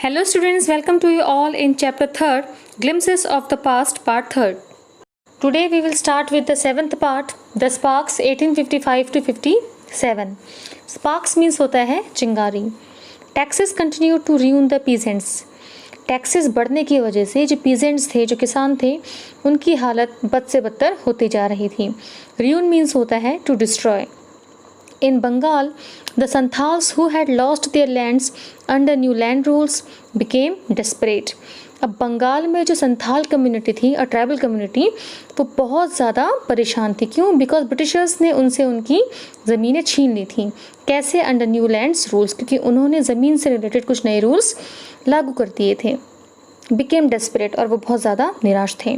Hello students, welcome to you all in chapter 3rd, Glimpses of the Past, part 3rd. Today we will start with the 7th part, The Sparks 1855 to 57. Sparks means होता है चिंगारी. Taxes continue to ruin the peasants. Taxes बढ़ने की वजह से जो peasants थे, जो किसान थे, उनकी हालत बद से बदतर होती जा रही थी. Ruin means होता है to destroy. In Bengal, the Santals who had lost their lands under new land rules became desperate. अब बंगाल में जो संथाल कम्युनिटी थी और ट्राइबल कम्युनिटी, वो बहुत ज़्यादा परेशान थी. क्यों? बिकॉज ब्रिटिशर्स ने उनसे उनकी ज़मीनें छीन ली थी. कैसे? अंडर न्यू लैंड्स रूल्स, क्योंकि उन्होंने ज़मीन से रिलेटेड कुछ नए रूल्स लागू कर दिए थे. बिकेम डेस्परेट, और वो बहुत ज़्यादा निराश थे.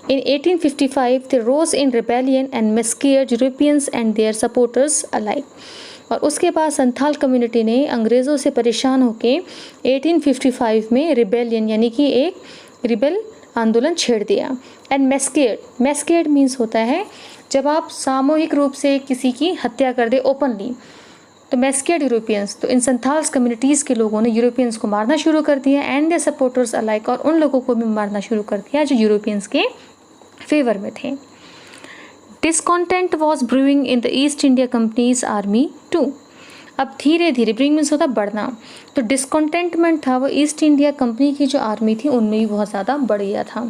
In 1855, they rose in rebellion and massacred Europeans and their supporters alike. और उसके बाद संथाल कम्युनिटी ने अंग्रेज़ों से परेशान होकर 1855 में रिबेलियन यानी कि एक रिबेल आंदोलन छेड़ दिया. एंड मैस्केड मीन्स होता है जब आप सामूहिक रूप से किसी की हत्या कर दे ओपनली, तो मैस्केड यूरोपियंस. तो इन संथाल्स कम्युनिटीज़ के लोगों ने यूरोपियंस को मारना शुरू कर दिया एंड देयर सपोर्टर्स अलाइक, और उन लोगों को भी मारना शुरू कर दिया जो यूरोपियंस के फेवर में थे. Discontent was brewing in the East India company's army too. अब धीरे धीरे, ब्रूइंग मीन्स होता बढ़ना, तो डिसकॉन्टेंटमेंट था वो ईस्ट इंडिया कंपनी की जो आर्मी थी उनमें भी बहुत ज़्यादा बढ़ गया था.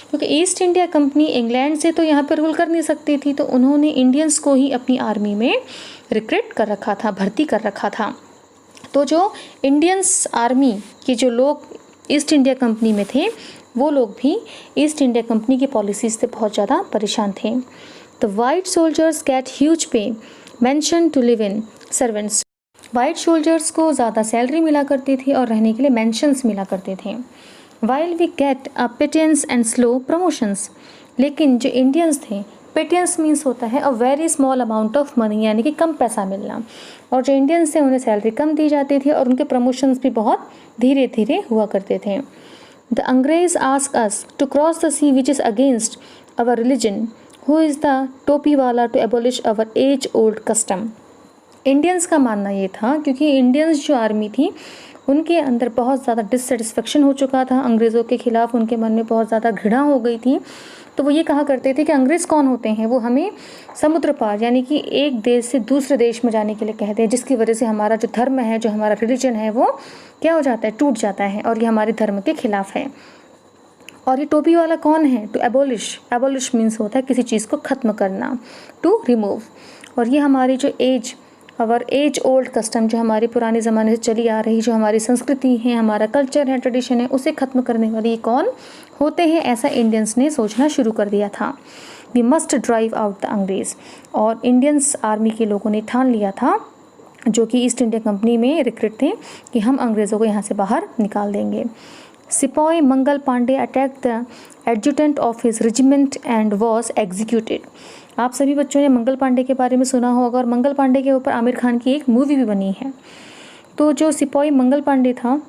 क्योंकि ईस्ट इंडिया कंपनी इंग्लैंड से तो यहाँ पर रूल कर नहीं सकती थी, तो उन्होंने इंडियंस को ही अपनी आर्मी में रिक्रूट कर रखा था, भर्ती कर रखा था. तो जो इंडियंस आर्मी के जो लोग ईस्ट इंडिया कंपनी में थे, वो लोग भी ईस्ट इंडिया कंपनी की पॉलिसीज़ से बहुत ज़्यादा परेशान थे. The white soldiers get huge pay, mansion to live in servants. White soldiers को ज़्यादा सैलरी मिला करती थी और रहने के लिए मेंशंस मिला करते थे. While we get a pittance and slow promotions. लेकिन जो इंडियंस थे, पिटेंस मीन्स होता है a very small amount of money, यानी कि कम पैसा मिलना, और जो इंडियंस थे उन्हें सैलरी कम दी जाती थी और उनके प्रमोशंस भी बहुत धीरे धीरे हुआ करते थे. The Angrez ask us to cross the sea which is against our religion. Who is the Topiwala to abolish our age-old custom? Indians का मानना ये था, क्योंकि इंडियंस जो आर्मी थी उनके अंदर बहुत ज़्यादा डिससेटिस्फेक्शन हो चुका था अंग्रेज़ों के ख़िलाफ़, उनके मन में बहुत ज़्यादा घृणा हो गई थी. तो वो ये कहा करते थे कि अंग्रेज़ कौन होते हैं, वो हमें समुद्र पार यानी कि एक देश से दूसरे देश में जाने के लिए कहते हैं, जिसकी वजह से हमारा जो धर्म है, जो हमारा रिलीजन है, वो क्या हो जाता है, टूट जाता है, और ये हमारे धर्म के खिलाफ है. और ये टोपी वाला कौन है? To abolish. एबोलिश मीन्स होता है किसी चीज़ को ख़त्म करना, टू रिमूव. और ये हमारी जो एज ओल्ड कस्टम, जो हमारी पुराने ज़माने से चली आ रही, जो हमारी संस्कृति है, हमारा कल्चर है, ट्रेडिशन है, उसे ख़त्म करने वाले ये कौन होते हैं, ऐसा इंडियंस ने सोचना शुरू कर दिया था. We must drive out the अंग्रेज़. और इंडियंस आर्मी के लोगों ने ठान लिया था, जो कि ईस्ट इंडिया कंपनी में रिक्रूट थे, कि हम अंग्रेज़ों को यहाँ से बाहर निकाल देंगे. सिपाही Mangal Pandey attack the adjutant of his regiment and was executed. आप सभी बच्चों ने मंगल पांडे के बारे में सुना होगा, और मंगल पांडे के ऊपर आमिर खान की एक मूवी भी बनी है. तो जो सिपाही मंगल पांडे था,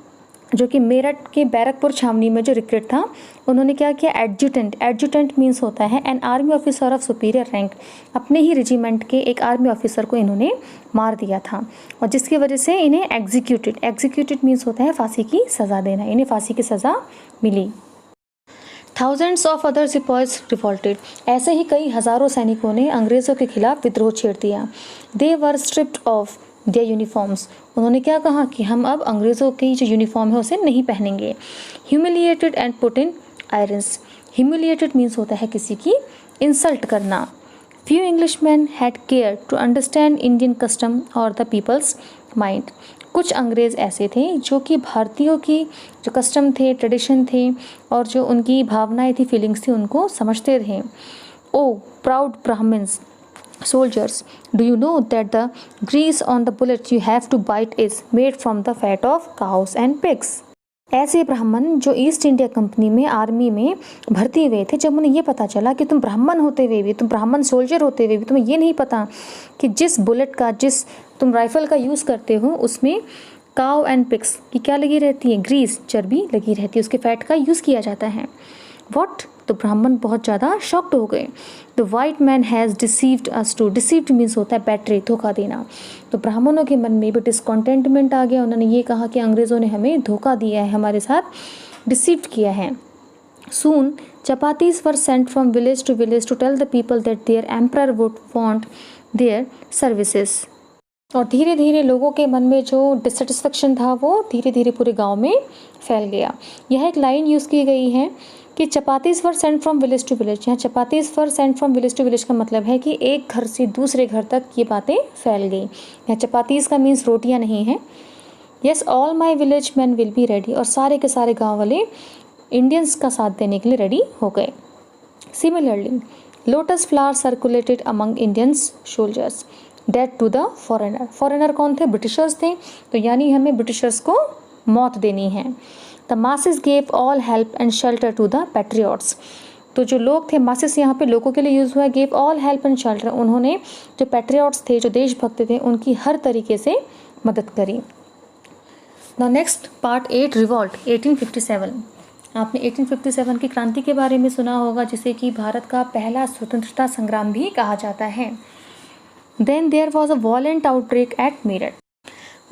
जो कि मेरठ के बैरकपुर छावनी में जो रिक्रूट था, उन्होंने क्या किया, एडजुटेंट मीन्स होता है an army officer of superior rank. अपने ही रेजिमेंट के एक आर्मी ऑफिसर को इन्होंने मार दिया था, और जिसकी वजह से इन्हें एग्जीक्यूटेड मीन्स होता है फांसी की सज़ा देना. इन्हें फांसी की सज़ा मिली. थाउजेंड्स ऑफ अदर सिपाहीज रिवॉल्टेड. ऐसे ही कई हज़ारों सैनिकों ने अंग्रेज़ों के खिलाफ विद्रोह छेड़ दिया. दे वर स्ट्रिप्ड ऑफ देयर यूनिफॉर्म्स. उन्होंने क्या कहा कि हम अब अंग्रेज़ों की जो यूनिफॉर्म है उसे नहीं पहनेंगे. Humiliated and put in irons. Humiliated means होता है किसी की इंसल्ट करना. Few Englishman had care to understand Indian custom और द पीपल्स माइंड. कुछ अंग्रेज़ ऐसे थे जो कि भारतीयों की जो कस्टम थे, ट्रेडिशन थे, और जो उनकी भावनाएं थी, फीलिंग्स थी, उनको समझते थे. O proud Brahmins soldiers, do you know that the grease on the bullet you have to bite is made from the fat of cows and pigs? ऐसे ब्राह्मण जो ईस्ट इंडिया कंपनी में आर्मी में भर्ती हुए थे, जब उन्हें ये पता चला कि तुम ब्राह्मण होते हुए भी, तुम ब्राह्मण सोल्जर होते हुए भी तुम्हें ये नहीं पता कि जिस बुलेट का, जिस तुम राइफल का यूज़ करते हो, उसमें काव एंड पिग्स की क्या लगी रहती है, ग्रीस, चर्बी लगी रहती है, उसके फैट का यूज़ किया जाता है. वॉट? तो ब्राह्मण बहुत ज़्यादा शॉक्ड हो गए. The the white man has deceived us too, deceived means होता है बैटरी, धोखा देना। तो ब्राह्मणों के मन में भी डिसकॉन्टेंटमेंट आ गया, उन्होंने ये कहा कि अंग्रेज़ों ने हमें धोखा दिया है, हमारे साथ डिसीव्ड किया है। Soon, chapatis were sent from village to tell the people that their emperor would want their services. और धीरे धीरे लोगों के मन में जो डिससेटिस्फेक्शन था वो धीरे धीरे पूरे गांव में फैल गया। यह एक लाइन यूज़ की गई है कि chapatis were sent from village to village. यहाँ chapatis were sent from village to village का मतलब है कि एक घर से दूसरे घर तक ये बातें फैल गई। यहाँ चपातीस का मीन्स रोटियाँ नहीं है। Yes, all my village man will be ready, और सारे के सारे गाँव वाले इंडियंस का साथ देने के लिए रेडी हो गए। Similarly lotus flower circulated among Indians soldiers dead to the foreigner. Foreigner कौन थे? ब्रिटिशर्स थे। तो यानी हमें ब्रिटिशर्स को मौत देनी है। The masses gave all help and shelter to the patriots. तो जो लोग थे, मासेस यहाँ पे लोगों के लिए यूज़ हुआ है। Gave all help and shelter, उन्होंने जो पैट्रियट्स थे, जो देशभक्त थे, उनकी हर तरीके से मदद करी। Now next part 8, revolt 1857। आपने 1857 की क्रांति के बारे में सुना होगा, जिसे कि भारत का पहला स्वतंत्रता संग्राम भी कहा जाता है। Then there was a violent outbreak at Meerut.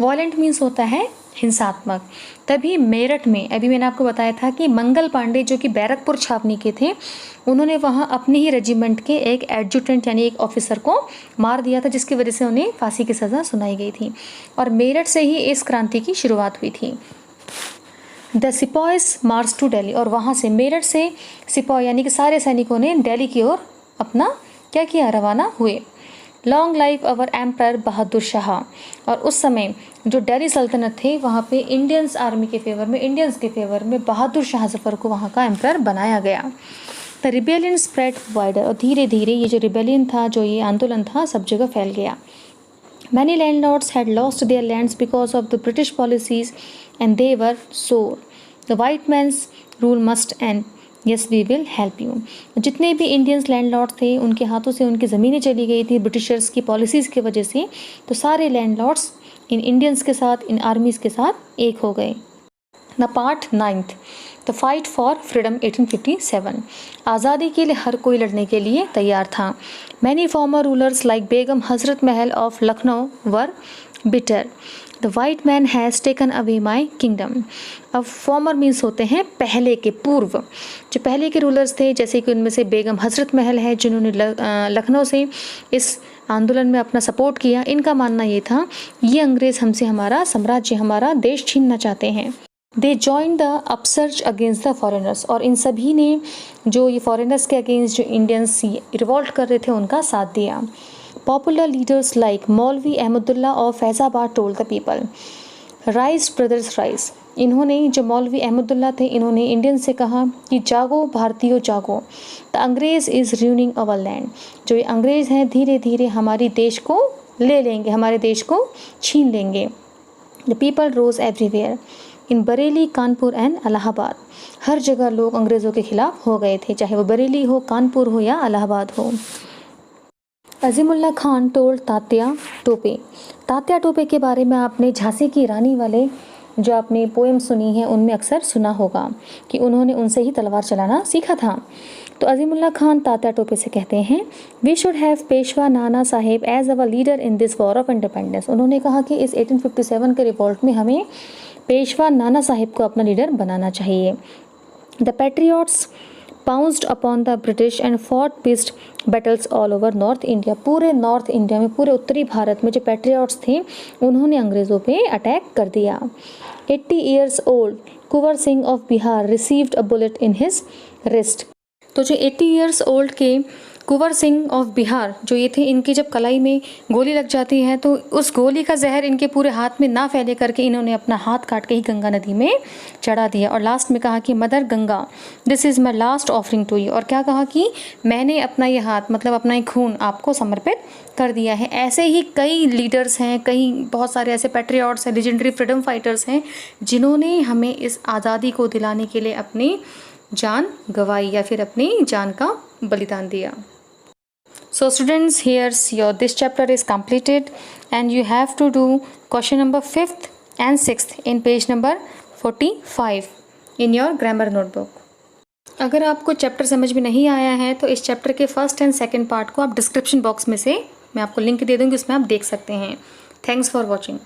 Violent means होता है हिंसात्मक। तभी मेरठ में, अभी मैंने आपको बताया था कि मंगल पांडे जो कि बैरकपुर छावनी के थे, उन्होंने वहाँ अपने ही रेजिमेंट के एक एडजुटेंट यानी एक ऑफिसर को मार दिया था, जिसकी वजह से उन्हें फांसी की सज़ा सुनाई गई थी। और मेरठ से ही इस क्रांति की शुरुआत हुई थी। द सिपॉयस मार्च टू दिल्ली, और वहाँ से मेरठ से सिपॉय यानी कि सारे सैनिकों ने दिल्ली की ओर अपना क्या किया, रवाना हुए। लॉन्ग लाइफ अवर एम्पर बहादुर शाह। और उस समय जो दिल्ली सल्तनत थे वहाँ पे इंडियंस आर्मी के फेवर में, इंडियंस के फेवर में बहादुर शाह जफर को वहाँ का एम्पर बनाया गया। द रिबेलियन स्प्रेड वाइडर, और धीरे धीरे ये जो रिबेलियन था, जो ये आंदोलन था, सब जगह फैल गया। Many landlords had lost their lands because of the British policies and they were sore. The white man's rule must end. Yes, we will help you. जितने भी इंडियंस लैंडलॉर्ड थे, उनके हाथों से उनकी ज़मीनें चली गई थी ब्रिटिशर्स की पॉलिसीज़ की वजह से, तो सारे लैंडलॉर्ड्स इन इंडियंस के साथ, इन आर्मीज़ के साथ एक हो गए। The part 9th, the fight for freedom 1857। आज़ादी के लिए हर कोई लड़ने के लिए तैयार था। Many farmer rulers like Begum Hazrat Mahal of Lucknow were bitter. The white man has taken away my kingdom. अब फॉर्मर मीन्स होते हैं पहले के, पूर्व। जो पहले के रूलर्स थे, जैसे कि उनमें से बेगम हजरत महल है, जिन्होंने लखनऊ से इस आंदोलन में अपना सपोर्ट किया, इनका मानना ये था ये अंग्रेज़ हमसे हमारा साम्राज्य, हमारा देश छीनना चाहते हैं। They join the upsurge against the foreigners, और इन सभी ने जो ये फॉरेनर्स के अगेंस्ट जो इंडियंस रिवॉल्ट कर रहे थे उनका साथ दिया। पॉपुलर लीडर्स लाइक मौलवी Ahmadullah of Faizabad told the people rise brothers rise. इन्होंने, जो मौलवी अहमदुल्ला थे, इन्होंने इंडियन से कहा कि जागो भारतीयों जागो, द अंग्रेज़ इज़ रूइनिंग अवर लैंड। जो ये अंग्रेज़ हैं धीरे धीरे हमारी देश को ले लेंगे, हमारे देश को छीन लेंगे। The people rose everywhere in Bareilly, Kanpur and Allahabad. हर जगह लोग अंग्रेज़ों के खिलाफ हो गए थे, चाहे वो बरेली हो, कानपुर हो या इलाहाबाद हो। अजीमुल्ला खान टोल्ड तात्या टोपे। तात्या टोपे के बारे में आपने झांसी की रानी वाले जो आपने पोएम सुनी है उनमें अक्सर सुना होगा कि उन्होंने उनसे ही तलवार चलाना सीखा था। तो अजीमुल्ला खान तात्या टोपे से कहते हैं, we should have Peshwa Nana Sahib as our leader in this war of independence. उन्होंने कहा कि इस 1857 के रिवॉल्ट में हमें पेशवा नाना साहिब को अपना लीडर बनाना चाहिए। The patriots pounced upon the British and fought pitched battles all over north India. पूरे नॉर्थ इंडिया में, पूरे उत्तरी भारत में जो पैट्रियट्स थे उन्होंने अंग्रेज़ों पे अटैक कर दिया। 80 years old Kunwar Singh of Bihar received a bullet in his wrist. तो जो 80 years old के कुंवर सिंह ऑफ बिहार जो ये थे, इनकी जब कलाई में गोली लग जाती है तो उस गोली का जहर इनके पूरे हाथ में ना फैले करके इन्होंने अपना हाथ काट के ही गंगा नदी में चढ़ा दिया। और लास्ट में कहा कि mother Ganga this is my last offering to you. और क्या कहा कि मैंने अपना ये हाथ, मतलब अपना ये खून आपको समर्पित कर दिया है। ऐसे ही कई लीडर्स हैं, कई बहुत सारे ऐसे पैट्रियट्स हैं, लेजेंडरी फ्रीडम फाइटर्स हैं जिन्होंने हमें इस आज़ादी को दिलाने के लिए अपनी जान गंवाई या फिर अपनी जान का बलिदान दिया। So students, this chapter is completed and you have to do question number 5th and 6th in page number 45 in your grammar notebook. अगर आपको चैप्टर समझ में नहीं आया है तो इस चैप्टर के फर्स्ट एंड सेकंड पार्ट को आप डिस्क्रिप्शन बॉक्स में से मैं आपको लिंक दे दूँगी, उसमें आप देख सकते हैं। Thanks for watching.